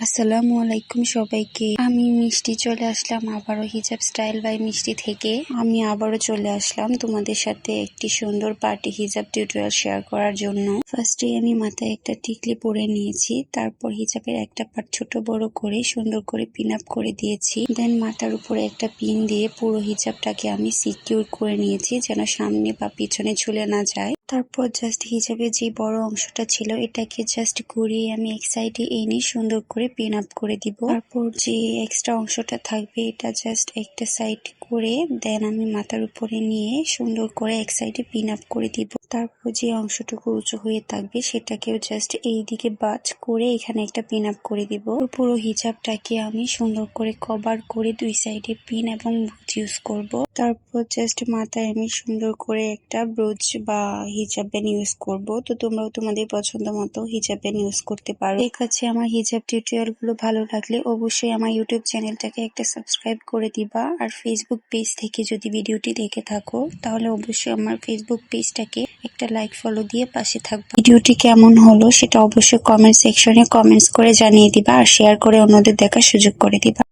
আসসালামু আলাইকুম সবাইকে। আমি মিষ্টি চলে আসলাম আবারও হিজাব স্টাইল বাই মিষ্টি থেকে। আমি আবারও চলে আসলাম তোমাদের সাথে একটি সুন্দর পার্টি হিজাব টিউটোরিয়াল শেয়ার করার জন্য। ফার্স্টে আমি মাথায় একটা টিকলি পরে নিয়েছি, তারপর হিজাবের একটা পার্ট ছোট বড় করে সুন্দর করে পিন আপ করে দিয়েছি। দেন মাথার উপরে একটা পিন দিয়ে পুরো হিজাবটাকে আমি সিকিউর করে নিয়েছি যেন সামনে বা পিছনে ঝুলে না যায়। তারপর জাস্ট হিজাবের যে বড় অংশটা ছিল এটাকে জাস্ট ঘুরিয়ে আমি এক সাইডে এনে সুন্দর করে পিন আপ করে দিব। তারপর যে এক্সট্রা অংশটা থাকবে এটা জাস্ট একটা সাইড করে দেন আমি মাথার উপরে নিয়ে সুন্দর করে এক সাইডে পিন আপ করে দিব। তারপর যে অংশটুকু উঁচু হয়ে থাকবে সেটাকেও জাস্ট এই দিকে বাজ করে এখানে একটা পিন আপ করে দিব। পুরো হিজাবটাকে আমি সুন্দর করে কভার করে দুই সাইডে পিন এবং ব্রুচ ইউজ করব। তারপর জাস্ট মাথায় আমি সুন্দর করে একটা ব্রুচ বা হিজাব ব্যান্ড ইউজ করব। তো তোমরাও তোমাদের পছন্দ মতো হিজাব ব্যান্ড ইউজ করতে পারো। ঠিক আছে, আমার হিজাব টিউটোরিয়াল গুলো ভালো লাগলে অবশ্যই আমার ইউটিউব চ্যানেলটাকে একটা সাবস্ক্রাইব করে দিবা। আর ফেসবুক পেজ থেকে যদি ভিডিওটি দেখে থাকো তাহলে অবশ্যই আমার ফেসবুক পেজটাকে একটা লাইক ফলো দিয়ে পাশে থাকবে। ভিডিওটি কেমন হলো সেটা অবশ্যই কমেন্ট সেকশনে কমেন্টস করে জানিয়ে দিবা আর শেয়ার করে অন্যদের দেখার সুযোগ করে দিবা।